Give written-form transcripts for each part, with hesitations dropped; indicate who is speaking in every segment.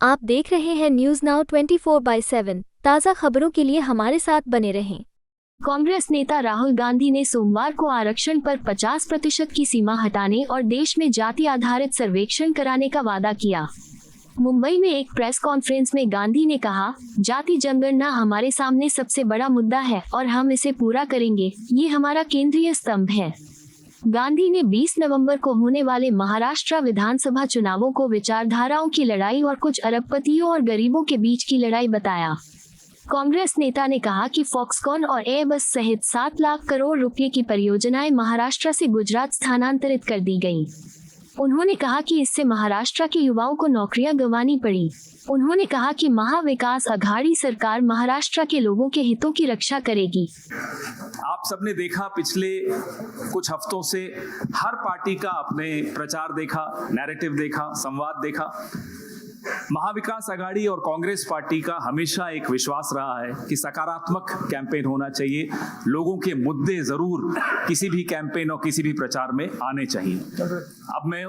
Speaker 1: आप देख रहे हैं न्यूज नाउ 24/7। ताज़ा खबरों के लिए हमारे साथ बने रहें। कांग्रेस नेता राहुल गांधी ने सोमवार को आरक्षण पर 50% की सीमा हटाने और देश में जाति आधारित सर्वेक्षण कराने का वादा किया। मुंबई में एक प्रेस कॉन्फ्रेंस में गांधी ने कहा, जाति जनगणना हमारे सामने सबसे बड़ा मुद्दा है और हम इसे पूरा करेंगे। ये हमारा केंद्रीय स्तंभ है। गांधी ने 20 नवंबर को होने वाले महाराष्ट्र विधानसभा चुनावों को विचारधाराओं की लड़ाई और कुछ अरबपतियों और गरीबों के बीच की लड़ाई बताया। कांग्रेस नेता ने कहा कि फॉक्सकॉन और एयरबस सहित 7 लाख करोड़ रुपए की परियोजनाएं महाराष्ट्र से गुजरात स्थानांतरित कर दी गईं। उन्होंने कहा कि इससे महाराष्ट्र के युवाओं को नौकरियां गंवानी पड़ी। उन्होंने कहा कि महाविकास अघाड़ी सरकार महाराष्ट्र के लोगों के हितों की रक्षा करेगी।
Speaker 2: आप सबने देखा, पिछले कुछ हफ्तों से हर पार्टी का अपने प्रचार देखा, नैरेटिव देखा, संवाद देखा। महाविकास अघाड़ी और कांग्रेस पार्टी का हमेशा एक विश्वास रहा है कि सकारात्मक कैंपेन होना चाहिए। लोगों के मुद्दे जरूर किसी भी कैंपेन और किसी भी प्रचार में आने चाहिए। अब मैं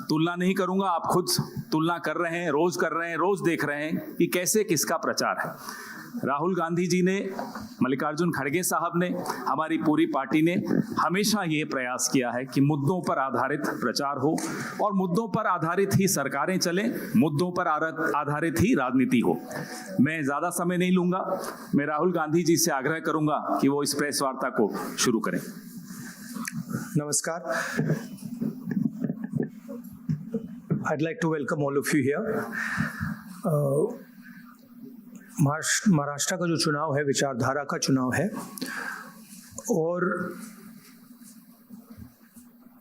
Speaker 2: तुलना नहीं करूंगा, आप खुद तुलना कर रहे हैं, रोज देख रहे हैं कि कैसे किसका प्रचार है। राहुल गांधी जी ने, मल्लिकार्जुन खड़गे साहब ने, हमारी पूरी पार्टी ने हमेशा ये प्रयास किया है कि मुद्दों पर आधारित प्रचार हो और मुद्दों पर आधारित ही सरकारें चलें, मुद्दों पर आधारित ही राजनीति हो। मैं ज्यादा समय नहीं लूंगा। मैं राहुल गांधी जी से आग्रह करूंगा कि वो इस प्रेस वार्ता को शुरू करें।
Speaker 3: नमस्कार। I'd like to welcome all of you here. Maharashtra का जो चुनाव है विचारधारा का चुनाव है और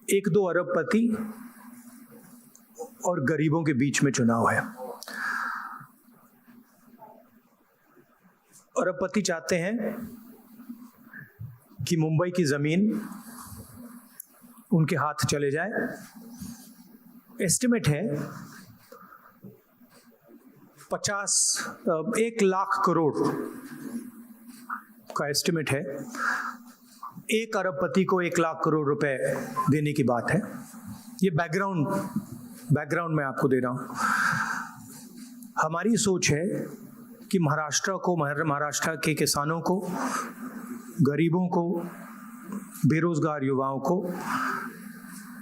Speaker 3: 1-2 अरबपति और गरीबों के बीच में चुनाव है। अरबपति चाहते हैं कि मुंबई की जमीन उनके हाथ चले जाए। एस्टिमेट है 1 लाख करोड़ का एस्टिमेट है। एक अरबपति को 1 लाख करोड़ रुपए देने की बात है। ये बैकग्राउंड मैं आपको दे रहा हूं। हमारी सोच है कि महाराष्ट्र के किसानों को, गरीबों को, बेरोजगार युवाओं को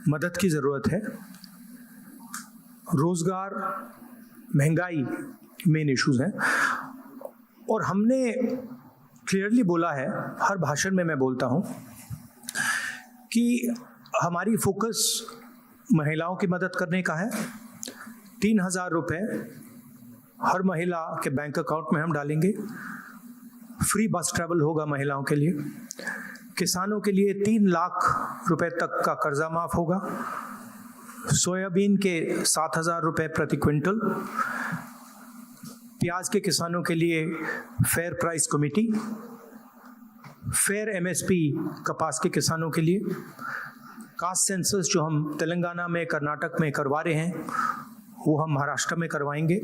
Speaker 3: मदद की जरूरत है। रोजगार, महंगाई मेन इश्यूज हैं और हमने क्लियरली बोला है, हर भाषण में मैं बोलता हूं कि हमारी फोकस महिलाओं की मदद करने का है। 3,000 रुपए हर महिला के बैंक अकाउंट में हम डालेंगे। फ्री बस ट्रैवल होगा महिलाओं के लिए। किसानों के लिए 3 लाख रुपए तक का कर्जा माफ होगा। सोयाबीन के 7,000 रुपए प्रति क्विंटल। प्याज के किसानों के लिए fair price committee. Fair MSP कपास के किसानों के लिए। कास्ट सेंसस जो हम तेलंगाना में, कर्नाटक में करवा रहे हैं, वो हम महाराष्ट्र में करवाएंगे।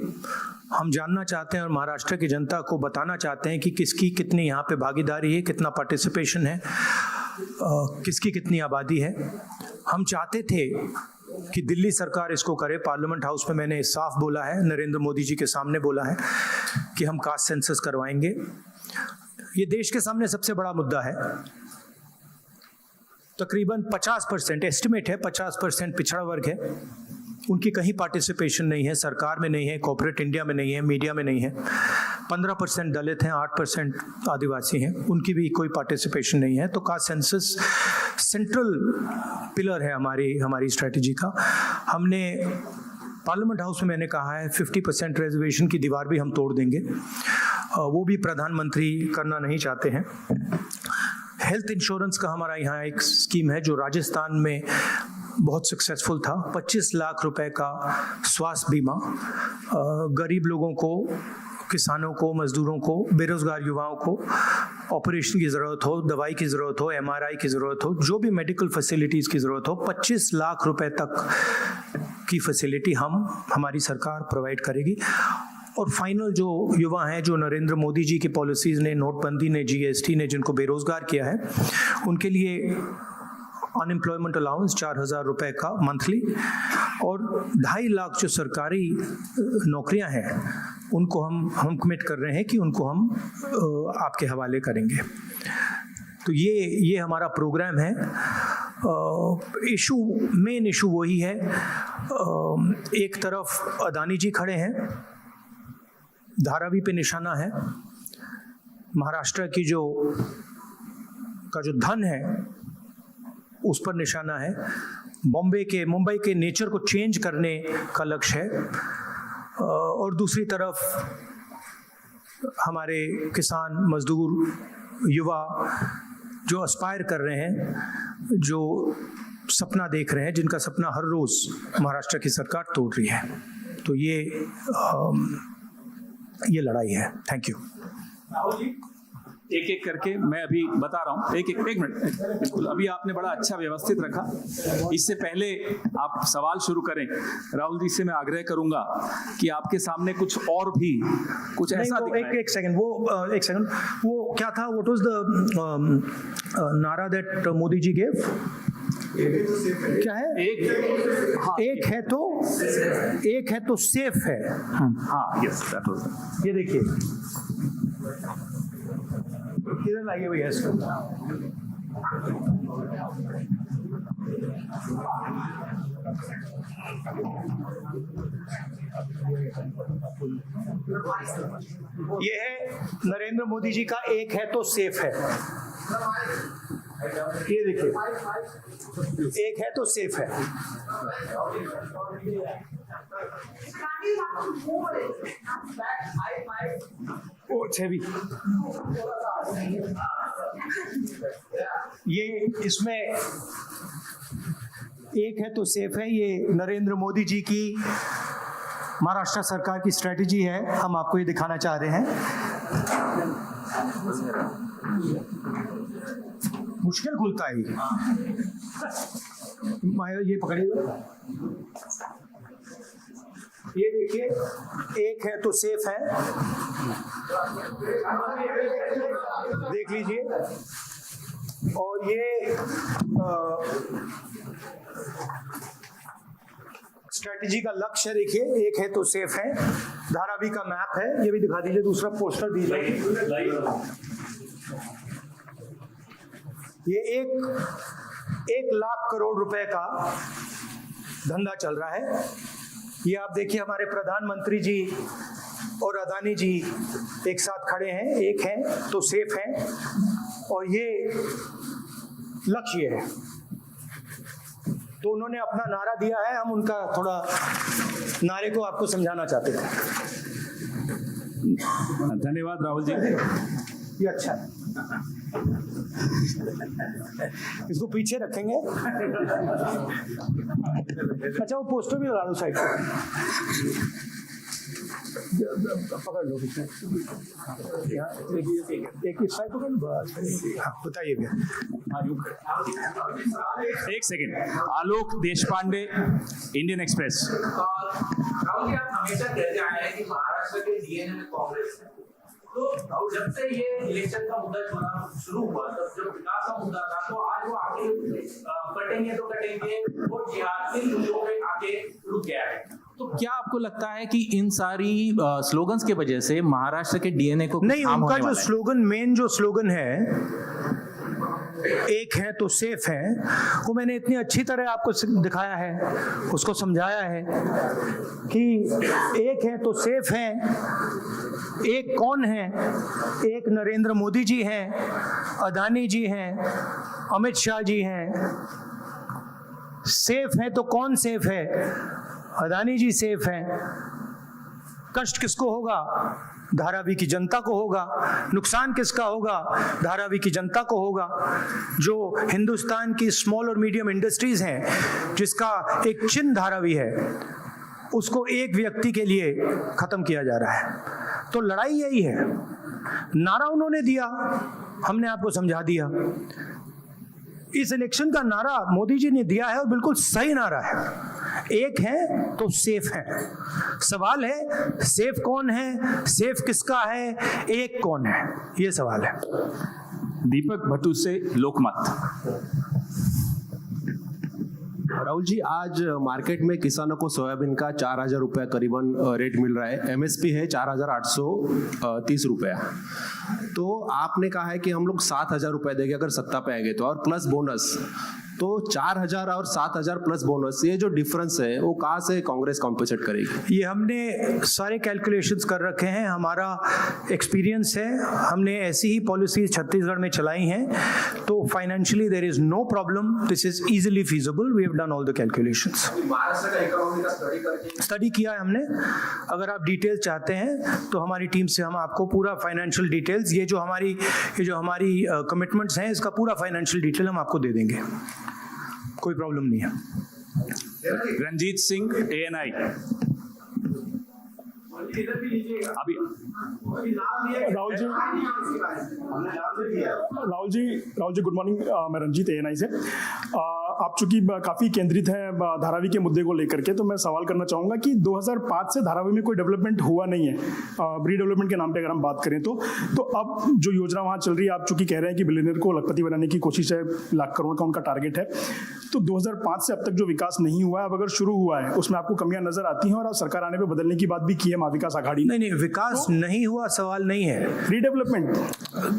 Speaker 3: हम जानना चाहते हैं और महाराष्ट्र की जनता को बताना चाहते हैं कि किसकी कितनी यहाँ पे भागीदारी है, कितना पार्टिसिपेशन है, किसकी कितनी आबादी है। हम चाहते थे कि दिल्ली सरकार इसको करे। पार्लियामेंट हाउस में मैंने साफ बोला है, नरेंद्र मोदी जी के सामने बोला है कि हम कास्ट सेंसस करवाएंगे। ये देश के सामने सबसे बड़ा मुद्दा है। तकरीबन 50% एस्टिमेट है, 50% पिछड़ा वर्ग है, उनकी कहीं पार्टिसिपेशन नहीं है, सरकार में नहीं है, कॉर्पोरेट इंडिया में नहीं है, मीडिया में नहीं है। 15% दलित हैं, 8% आदिवासी हैं, उनकी भी कोई पार्टिसिपेशन नहीं है। तो कास्ट सेंसस सेंट्रल पिलर है हमारी स्ट्रेटजी का। हमने पार्लियामेंट हाउस में मैंने कहा है 50% रिजर्वेशन की दीवार भी हम तोड़ देंगे। वो भी प्रधानमंत्री करना नहीं चाहते हैं। हेल्थ इंश्योरेंस का हमारा यहाँ एक स्कीम है जो राजस्थान में बहुत सक्सेसफुल था। 25 लाख रुपए का स्वास्थ्य बीमा गरीब लोगों को, किसानों को, मजदूरों को, बेरोजगार युवाओं को ऑपरेशन की ज़रूरत हो, दवाई की ज़रूरत हो, MRI की ज़रूरत हो, जो भी मेडिकल फैसिलिटीज़ की ज़रूरत हो, 25 लाख रुपए तक की फैसिलिटी हमारी सरकार प्रोवाइड करेगी। और फाइनल जो युवा हैं, जो नरेंद्र मोदी जी की पॉलिसीज़ ने, नोटबंदी ने, GST ने जिनको बेरोजगार किया है, उनके लिए अनएम्प्लॉयमेंट अलाउंस 4,000 रुपए का मंथली, और 2.5 लाख जो सरकारी नौकरियां हैं उनको हम कमिट कर रहे हैं कि उनको हम आपके हवाले करेंगे। तो ये हमारा प्रोग्राम है। मेन इशू वही है, एक तरफ अदानी जी खड़े हैं, धारावी पे निशाना है, महाराष्ट्र की जो धन है उस पर निशाना है, मुंबई के नेचर को चेंज करने का लक्ष्य है, और दूसरी तरफ हमारे किसान, मजदूर, युवा जो एस्पायर कर रहे हैं, जो सपना देख रहे हैं, जिनका सपना हर रोज महाराष्ट्र की सरकार तोड़ रही है। तो ये लड़ाई है। Thank you.
Speaker 2: एक एक करके मैं अभी बता रहा हूँ, एक मिनट, बिल्कुल। अभी आपने बड़ा अच्छा व्यवस्थित रखा। इससे पहले आप सवाल शुरू करें, राहुल जी से मैं आग्रह करूंगा कि आपके सामने कुछ और भी कुछ ऐसा दिखाएं।
Speaker 3: एक सेकंड, वो क्या था? व्हाट वाज द नारा दैट मोदी जी गेव? क्या है? एक है तो सेफ है।
Speaker 2: हाँ, यस, दैट वाज।
Speaker 3: ये देखिए, इधर लाइए भैया इसको। ये है नरेंद्र मोदी जी का एक है तो सेफ है। ये देखिए, एक है तो सेफ है। ये इसमें एक है तो सेफ है, ये नरेंद्र मोदी जी की महाराष्ट्र सरकार की स्ट्रेटेजी है। हम आपको ये दिखाना चाह रहे हैं। मुश्किल खुलता है ये पकड़िए। ये देखिए, एक है तो सेफ है, देख लीजिए। और ये स्ट्रेटेजी का लक्ष्य देखिए, एक है तो सेफ है। धारावी का मैप है, ये भी दिखा दीजिए। दूसरा पोस्टर दीजिए। ये 1 लाख करोड़ रुपए का धंधा चल रहा है। ये आप देखिए, हमारे प्रधानमंत्री जी और अदानी जी एक साथ खड़े हैं, एक है तो सेफ है, और ये लक्ष्य है। तो उन्होंने अपना नारा दिया है, हम उनका थोड़ा नारे को आपको समझाना चाहते थे।
Speaker 2: धन्यवाद राहुल जी।
Speaker 3: ये अच्छा है, इसको पीछे रखेंगे। अच्छा, वो पोस्टर भी लगा दो साइड पे। पकड़ लो, एक इस साइड पकड़ लो। बताइए भैया।
Speaker 2: एक सेकेंड, आलोक देशपांडे, इंडियन एक्सप्रेस।
Speaker 4: राहुल जी, आप हमेशा कहते आए हैं कि महाराष्ट्र के डीएनए में कांग्रेस है। तो जब से ये इलेक्शन का मुद्दा चुनाव शुरू हुआ, तब जब विकास का मुद्दा था, तो आज वो आगे कटेंगे तो कटेंगे, वो जिहाद के मुद्दों पे आके रुक गया है।
Speaker 5: तो क्या आपको लगता है कि इन सारी स्लोगन्स की वजह से महाराष्ट्र के डीएनए को
Speaker 3: नहीं, उनका जो स्लोगन, मेन जो स्लोगन है एक है तो सेफ है, वो मैंने इतनी अच्छी तरह आपको दिखाया है, उसको समझाया है कि एक है तो सेफ है। एक कौन है? एक नरेंद्र मोदी जी हैं, अदानी जी हैं, अमित शाह जी हैं। सेफ है तो कौन सेफ है? अदानी जी सेफ हैं। कष्ट किसको होगा? धारावी की जनता को होगा। नुकसान किसका होगा? धारावी की जनता को होगा। जो हिंदुस्तान की स्मॉल और मीडियम इंडस्ट्रीज हैं, जिसका एक चिन्ह धारावी है, उसको एक व्यक्ति के लिए खत्म किया जा रहा है। तो लड़ाई यही है। नारा उन्होंने दिया, हमने आपको समझा दिया। इस इलेक्शन का नारा मोदी जी ने दिया है और बिल्कुल सही नारा है। एक है तो सेफ है। सवाल है सेफ कौन है, सेफ किसका है, एक कौन है, ये सवाल है।
Speaker 2: दीपक भट्टू से लोकमत।
Speaker 6: राहुल जी, आज मार्केट में किसानों को सोयाबीन का 4,000 रुपया करीबन रेट मिल रहा है। एमएसपी है 4,830 रुपया। तो आपने कहा है कि हम लोग 7,000 रुपया देंगे अगर सत्ता पे आएंगे तो, और प्लस बोनस, तो 4,000 और 7,000 प्लस बोनस, ये जो डिफरेंस है वो कहाँ से कांग्रेस कॉम्पेंसेट करेगी?
Speaker 3: ये हमने सारे कैलकुलेशंस कर रखे हैं, हमारा एक्सपीरियंस है, हमने ऐसी ही पॉलिसीज छत्तीसगढ़ में चलाई हैं, तो financially there is no problem, this is easily feasible, we have done all the calculations.
Speaker 4: Maharashtra का इकोनॉमी का
Speaker 3: स्टडी किया है हमने, अगर आप डिटेल्स चाहते हैं तो हमारी टीम से हम आपको पूरा फाइनेंशियल डिटेल्स, ये जो हमारी कमिटमेंट्स हैं, इसका पूरा फाइनेंशियल डिटेल हम आपको दे देंगे, कोई प्रॉब्लम नहीं है।
Speaker 2: रंजीत सिंह, ANI। अभी
Speaker 7: राहुल जी गुड मॉर्निंग, मैं रंजीत ANI से। आप चूंकि काफ़ी केंद्रित हैं धारावी के मुद्दे को लेकर के, तो मैं सवाल करना चाहूँगा कि 2005 से धारावी में कोई डेवलपमेंट हुआ नहीं है, रीडेवलपमेंट के नाम पे अगर हम बात करें तो अब जो योजना वहाँ चल रही है, आप चूंकि कह रहे हैं कि बिलियनियर को लखपति बनाने की कोशिश है, लाख करोड़ का उनका टारगेट है, तो 2005 से अब तक जो विकास नहीं हुआ है, अब अगर शुरू हुआ है उसमें आपको कमियां नजर आती हैं, और आप सरकार आने पर बदलने की बात भी की है महाविकास आघाड़ी ने।
Speaker 3: नहीं, विकास नहीं हुआ सवाल नहीं है,
Speaker 7: रीडेवलपमेंट,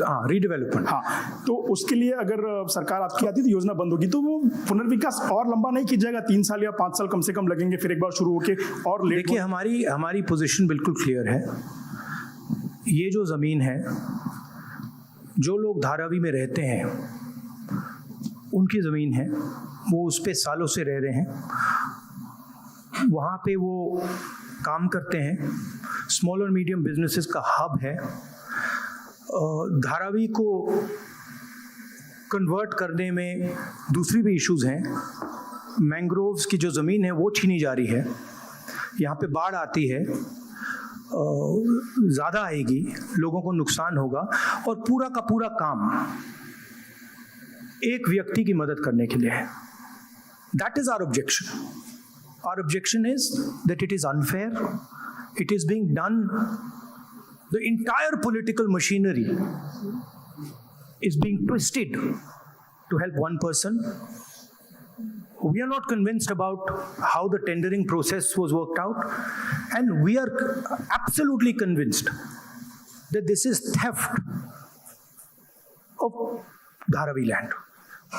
Speaker 3: हाँ रीडेवलपमेंट,
Speaker 7: हाँ, तो उसके लिए अगर सरकार आपकी आती तो योजना बंद होगी, तो वो पुनर्विकास और लंबा नहीं किया जाएगा, 3 साल या 5 साल कम से कम लगेंगे, फिर एक बार शुरू होके और लेट।
Speaker 3: देखिए, हमारी पोजीशन बिल्कुल क्लियर है। ये जो जमीन है, जो लोग धारावी में रहते हैं उनकी जमीन है, वो उस पे सालों से रह रहे हैं, वहाँ पे वो काम करते हैं, स्मॉल और मीडियम बिजनेसेस का हब है। धारावी को कन्वर्ट करने में दूसरी भी इश्यूज हैं, मैंग्रोव्स की जो ज़मीन है वो छीनी जा रही है, यहाँ पे बाढ़ आती है, ज़्यादा आएगी, लोगों को नुकसान होगा, और पूरा का पूरा काम एक व्यक्ति की मदद करने के लिए है। That is our objection. Our objection is that it is unfair, it is being done, the entire political machinery is being twisted to help one person. We are not convinced about how the tendering process was worked out, and we are absolutely convinced that this is theft of Dharavi land,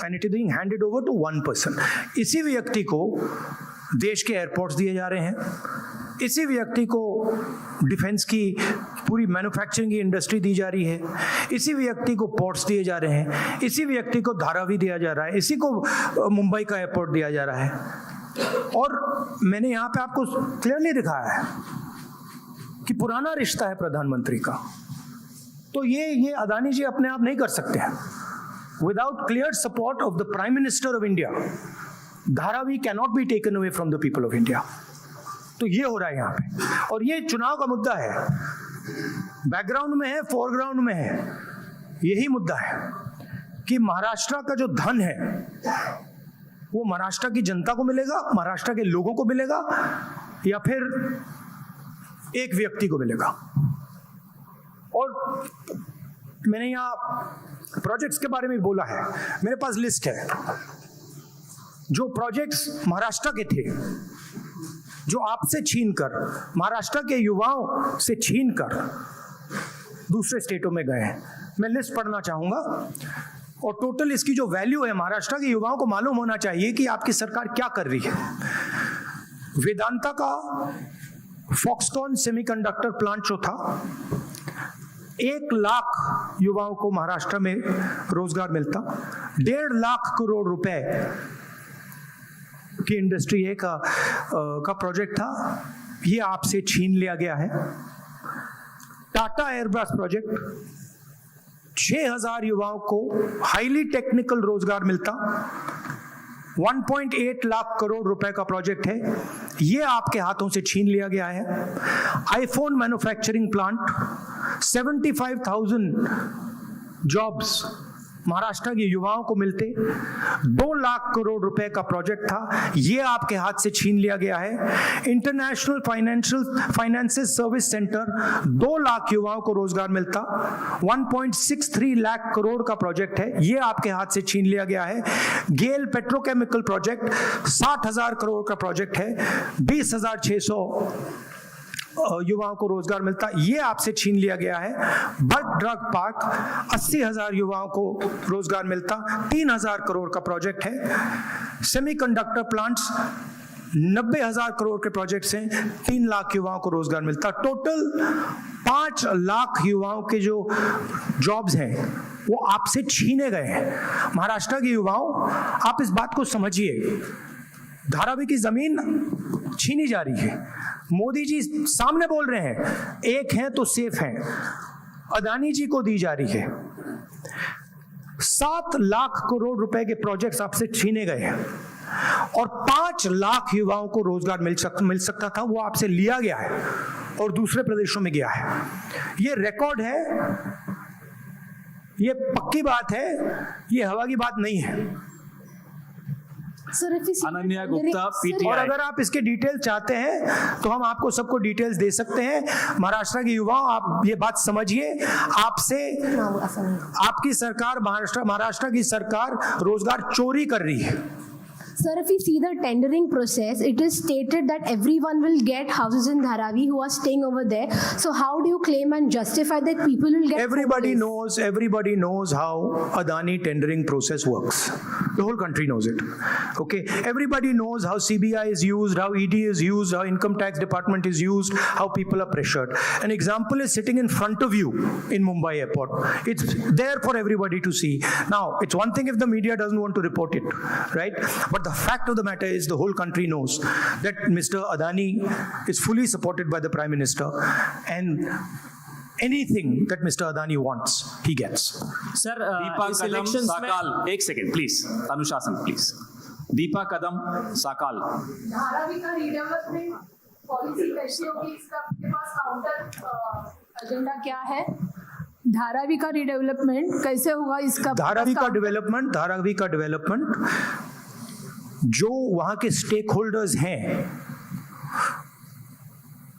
Speaker 3: and it is being handed over to one person. इसी व्यक्ति को देश के airports दिए जा रहे हैं, इसी व्यक्ति को डिफेंस की पूरी मैन्युफैक्चरिंग की इंडस्ट्री दी जा रही है, इसी व्यक्ति को पोर्ट्स दिए जा रहे हैं, इसी व्यक्ति को धारावी दिया जा रहा है, इसी को मुंबई का एयरपोर्ट दिया जा रहा है। और मैंने यहाँ पे आपको क्लियरली दिखाया है कि पुराना रिश्ता है प्रधानमंत्री का, तो ये अदानी जी अपने आप नहीं कर सकते हैं। Without clear support of the prime minister of India, Dharavi can not be taken away from the people of India. तो ये हो रहा है यहाँ पे, और ये चुनाव का मुद्दा है, बैकग्राउंड में है, फोरग्राउंड में है, यही मुद्दा है कि महाराष्ट्र का जो धन है वो महाराष्ट्र की जनता को मिलेगा, महाराष्ट्र के लोगों को मिलेगा, या फिर एक व्यक्ति को मिलेगा। और मैंने यहाँ प्रोजेक्ट्स के बारे में बोला है, मेरे पास लिस्ट है, जो प्रोजेक्ट्स महाराष्ट्र के थे, जो आपसे छीनकर, महाराष्ट्र के युवाओं से छीनकर दूसरे स्टेटों में गए हैं, मैं लिस्ट पढ़ना चाहूंगा, और टोटल इसकी जो वैल्यू है, महाराष्ट्र के युवाओं को मालूम होना चाहिए कि आपकी सरकार क्या कर रही है। वेदांता का फॉक्सकॉन सेमीकंडक्टर प्लांट जो था, 1 लाख युवाओं को महाराष्ट्र में रोजगार मिलता, 1.5 लाख करोड़ रुपए की इंडस्ट्री का प्रोजेक्ट था, ये आपसे छीन लिया गया है। टाटा एयरबस प्रोजेक्ट, 6,000 युवाओं को हाईली टेक्निकल रोजगार मिलता, 1.8 लाख करोड़ रुपए का प्रोजेक्ट है, ये आपके हाथों से छीन लिया गया है। IPhone manufacturing plant, 75,000 jobs Maharashtra के युवाओं को मिलते। 2 लाख करोड़ रुपए का प्रोजेक्ट था, ये आपके हाथ से छीन लिया गया है। International finances service centre, 2 lakh युवाओं को रोजगार मिलता। 1.63 लाख करोड़ का प्रोजेक्ट है, ये आपके हाथ से छीन लिया गया है। गेल पेट्रोकेमिकल प्रोजेक्ट 60,000 करोड़ का प्रोजेक्ट है, 20,600 युवाओं को रोजगार मिलता, ये आपसे छीन लिया गया है। बर्ड ड्रग पार्क 80,000 युवाओं को रोजगार मिलता, 3,000 करोड़ का प्रोजेक्ट है। सेमीकंडक्टर प्लांट्स 90,000 करोड़ के प्रोजेक्ट्स हैं, 3 लाख युवाओं को रोजगार मिलता। टोटल 5 लाख युवाओं के जो जॉब्स हैं वो आपसे छीने गए हैं। महाराष्ट्र के युवाओं, आप इस बात को समझिए, धारावी की जमीन छीनी जा रही है। मोदी जी सामने बोल रहे हैं, एक हैं तो सेफ हैं, अदानी जी को दी जा रही है। 7 लाख करोड़ रुपए के प्रोजेक्ट्स आपसे छीने गए हैं और 5 लाख युवाओं को रोजगार मिल सकता था, वो आपसे लिया गया है और दूसरे प्रदेशों में गया है। ये रिकॉर्ड है, ये पक्की बात है, ये हवा की बात नहीं है।
Speaker 2: अनन्या गुप्ता,
Speaker 3: और
Speaker 2: पीटीआई।
Speaker 3: अगर आप इसके डिटेल चाहते हैं तो हम आपको सबको डिटेल्स दे सकते हैं। महाराष्ट्र के युवाओं, आप ये बात समझिए, आपकी सरकार, महाराष्ट्र की सरकार रोजगार चोरी कर रही है।
Speaker 8: Sir, if we see the tendering process, it is stated that everyone will get houses in Dharavi who are staying over there. So how do you claim and justify that people will get
Speaker 3: Everybody
Speaker 8: homes?
Speaker 3: knows how Adani tendering process works. The whole country knows it. Okay, everybody knows how CBI is used, how ED is used, how income tax department is used, how people are pressured. An example is sitting in front of you in Mumbai airport. It's there for everybody to see. Now, it's one thing if the media doesn't want to report it, right? But the fact of the matter is the whole country knows that Mr. Adani is fully supported by the Prime Minister, and anything that Mr. Adani wants, he gets.
Speaker 5: Sir
Speaker 2: Deepa
Speaker 5: इस
Speaker 2: कदम
Speaker 5: elections में
Speaker 2: साकाल, एक second please, अनुशासन please. Deepa कदम साकाल।
Speaker 9: धारावी का redevelopment policy कैसी होगी, इसका आपके पास counter agenda क्या है? धारावी का रीडेवलपमेंट कैसे होगा, इसका
Speaker 3: धारावी का डेवलपमेंट जो वहां के स्टेक होल्डर्स हैं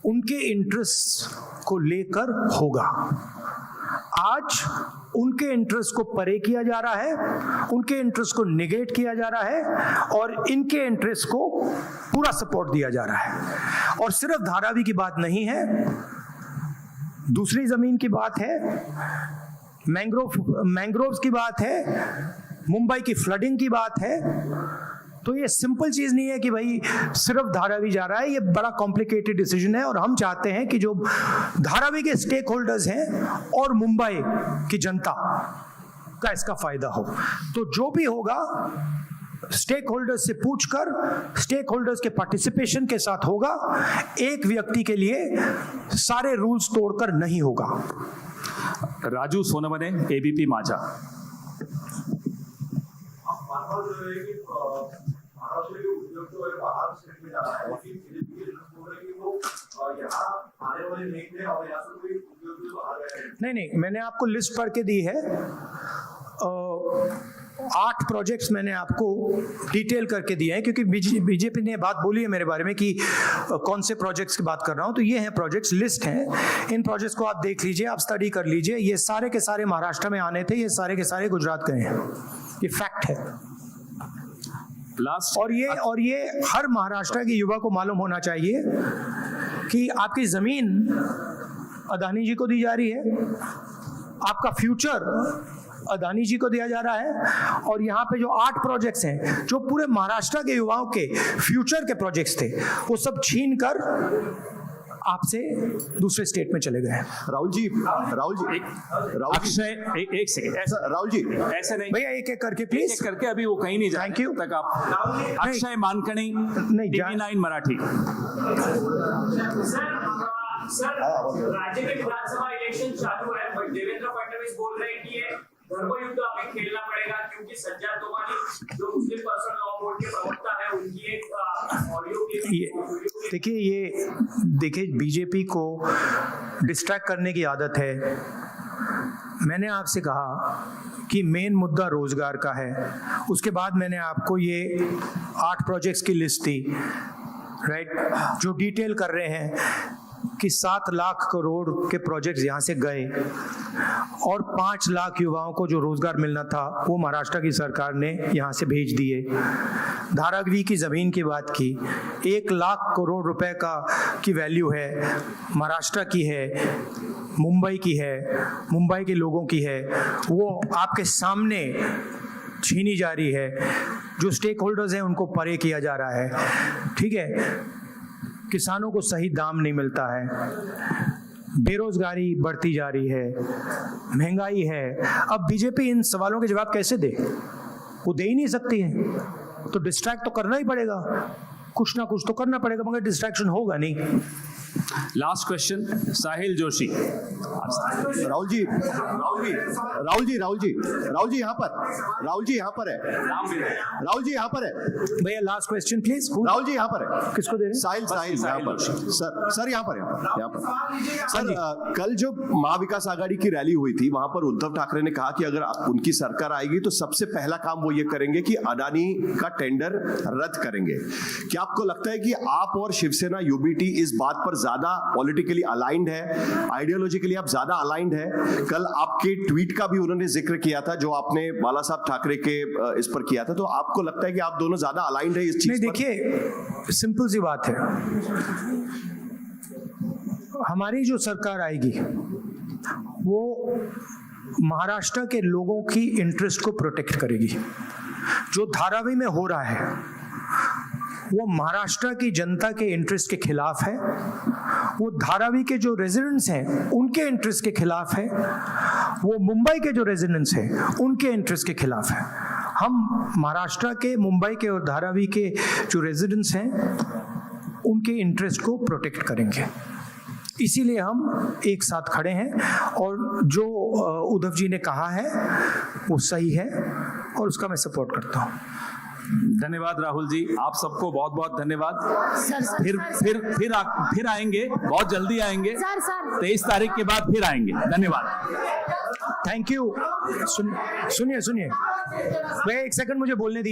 Speaker 3: उनके इंटरेस्ट को लेकर होगा। आज उनके इंटरेस्ट को परे किया जा रहा है, उनके इंटरेस्ट को नेगेट किया जा रहा है और इनके इंटरेस्ट को पूरा सपोर्ट दिया जा रहा है। और सिर्फ धारावी की बात नहीं है, दूसरी जमीन की बात है, मैंग्रोव्स की बात है, मुंबई की फ्लडिंग की बात है। तो ये सिंपल चीज नहीं है कि भाई सिर्फ धारावी जा रहा है, ये बड़ा कॉम्प्लिकेटेड डिसीजन है और हम चाहते हैं कि जो धारावी के स्टेक होल्डर्स हैं और मुंबई की जनता का इसका फायदा हो। तो जो भी होगा स्टेक होल्डर्स से पूछकर, स्टेक होल्डर्स के पार्टिसिपेशन के साथ होगा, एक व्यक्ति के लिए सारे रूल्स तोड़कर नहीं होगा।
Speaker 2: राजू सोनवने, एबीपी माझा।
Speaker 4: महाराष्ट्र के उद्योग जो है बाहर स्टेट में जा रहा है, लेकिन बीजेपी के लोग बोल रहे हैं कि वो यहाँ आने वाले नहीं थे और यहाँ से कोई उद्योग जो बाहर गए।
Speaker 3: नहीं, मैंने आपको लिस्ट पढ़ के दी है। 8 प्रोजेक्ट्स मैंने आपको डिटेल करके दिए हैं, क्योंकि बीजेपी ने बात बोली है मेरे बारे में कि कौन से प्रोजेक्ट्स की बात कर रहा हूं। तो ये हैं प्रोजेक्ट्स, लिस्ट हैं। इन प्रोजेक्ट्स को आप देख लीजिए, आप स्टडी कर लीजिए। ये सारे के सारे महाराष्ट्र में आने थे, ये सारे के सारे गुजरात गए हैं, ये फैक्ट है।
Speaker 2: लास्ट
Speaker 3: और ये हर महाराष्ट्र के युवा को मालूम होना चाहिए कि आपकी जमीन अदानी जी को दी जा रही है, आपका फ्यूचर अदानी जी को दिया जा रहा है। और यहाँ पे जो 8 प्रोजेक्ट्स हैं जो पूरे महाराष्ट्र के युवाओं के फ्यूचर के प्रोजेक्ट्स थे, वो सब छीन कर आपसे दूसरे स्टेट में चले गए।
Speaker 6: राहुल जी
Speaker 2: अक्षय, एक सेकंड, ऐसा
Speaker 6: राहुल जी
Speaker 2: ऐसे नहीं
Speaker 3: भैया, एक एक करके प्लीज,
Speaker 2: एक करके, अभी वो कहीं नहीं जाए
Speaker 3: Thank you.
Speaker 2: तक आप। अक्षय मानकणी,
Speaker 3: नहीं,
Speaker 2: TV9 मराठी।
Speaker 4: सर, राज्य के विधानसभा इलेक्शन चालू है, बट देवेंद्र फडणवीस बोल रहे हैं कि ये धर्मयुद्ध अभी खेलना पड़ेगा, क्योंकि सज्जाद तोमानी जो मुस्लिम पर्सनल लॉ बोर्ड के प्रवक्ता है, उनकी एक ऑडियो
Speaker 3: देखिए बीजेपी को डिस्ट्रैक्ट करने की आदत है। मैंने आपसे कहा कि मेन मुद्दा रोजगार का है, उसके बाद मैंने आपको ये 8 प्रोजेक्ट्स की लिस्ट दी, राइट, जो डिटेल कर रहे हैं कि 7 लाख करोड़ के प्रोजेक्ट्स यहाँ से गए और 5 लाख युवाओं को जो रोजगार मिलना था वो महाराष्ट्र की सरकार ने यहाँ से भेज दिए। धारावी की ज़मीन की बात की, 1 लाख करोड़ रुपए की वैल्यू है, महाराष्ट्र की है, मुंबई की है, मुंबई के लोगों की है, वो आपके सामने छीनी जा रही है। जो स्टेक होल्डर्स हैं उनको परे किया जा रहा है, ठीक है। किसानों को सही दाम नहीं मिलता है, बेरोजगारी बढ़ती जा रही है, महंगाई है। अब बीजेपी इन सवालों के जवाब कैसे दे? वो दे ही नहीं सकती है, तो डिस्ट्रैक्ट तो करना ही पड़ेगा, कुछ ना कुछ तो करना पड़ेगा, मगर डिस्ट्रैक्शन होगा नहीं।
Speaker 2: लास्ट क्वेश्चन साहिल जोशी।
Speaker 6: राहुल जी यहाँ पर है। राहुल जी यहाँ पर है।
Speaker 3: भैया last question please.
Speaker 6: Rahul ji यहाँ पर है।
Speaker 3: किसको दे रहे हैं?
Speaker 6: साहिल यहाँ पर। सर यहाँ पर। सर कल जो महाविकास आघाड़ी की रैली हुई थी वहां पर उद्धव ठाकरे ने कहा कि अगर उनकी सरकार आएगी तो सबसे पहला काम वो ये करेंगे कि अडानी का टेंडर रद्द करेंगे। क्या आपको लगता है कि आप और शिवसेना यूबीटी इस बात पर ज्यादा पॉलिटिकली अलाइंड है, आइडियोलॉजिकली आप ज्यादा अलाइंड है? कल आपके ट्वीट का भी उन्होंने जिक्र किया था जो आपने बाला साहब ठाकरे के इस पर किया था, तो आपको लगता है कि आप दोनों ज्यादा अलाइंड है इस चीज पर?
Speaker 3: देखिए सिंपल सी बात है, हमारी जो सरकार आएगी वो महाराष्ट्र के लोगों की इंटरेस्ट को प्रोटेक्ट करेगी। जो धारावी में हो रहा है वो महाराष्ट्र की जनता के इंटरेस्ट के खिलाफ है, वो धारावी के जो रेजिडेंट्स हैं उनके इंटरेस्ट के खिलाफ है, वो मुंबई के जो रेजिडेंट्स हैं उनके इंटरेस्ट के खिलाफ है। हम महाराष्ट्र के, मुंबई के और धारावी के जो रेजिडेंट्स हैं उनके इंटरेस्ट को प्रोटेक्ट करेंगे, इसीलिए हम एक साथ खड़े हैं। और जो उद्धव जी ने कहा है वो सही है और उसका मैं सपोर्ट करता हूँ।
Speaker 2: धन्यवाद राहुल जी, आप सबको बहुत बहुत धन्यवाद।
Speaker 1: सर,
Speaker 2: फिर आएंगे, बहुत जल्दी आएंगे। 23 तारीख के बाद फिर आएंगे। धन्यवाद,
Speaker 3: थैंक यू। सुनिए भैया एक सेकंड मुझे बोलने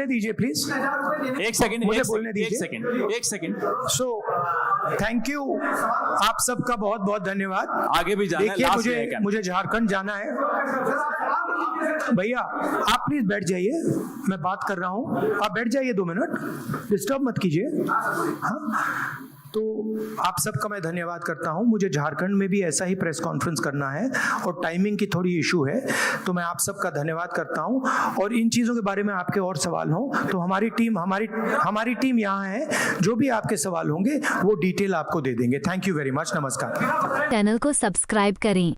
Speaker 3: दीजिए प्लीज।
Speaker 2: एक सेकंड।
Speaker 3: सो थैंक यू, आप सबका बहुत बहुत धन्यवाद।
Speaker 2: आगे भी जाना है,
Speaker 3: देखिए मुझे झारखंड जाना है। भैया आप प्लीज बैठ जाइए, मैं बात कर रहा हूँ, आप बैठ जाइए 2 मिनट, डिस्टर्ब मत कीजिए। हाँ, तो आप सबका मैं धन्यवाद करता हूं। मुझे झारखंड में भी ऐसा ही प्रेस कॉन्फ्रेंस करना है और टाइमिंग की थोड़ी इशू है, तो मैं आप सबका धन्यवाद करता हूं। और इन चीज़ों के बारे में आपके और सवाल हों तो हमारी टीम यहाँ है, जो भी आपके सवाल होंगे वो डिटेल आपको दे देंगे। थैंक यू वेरी मच, नमस्कार।
Speaker 1: चैनल को सब्सक्राइब करें।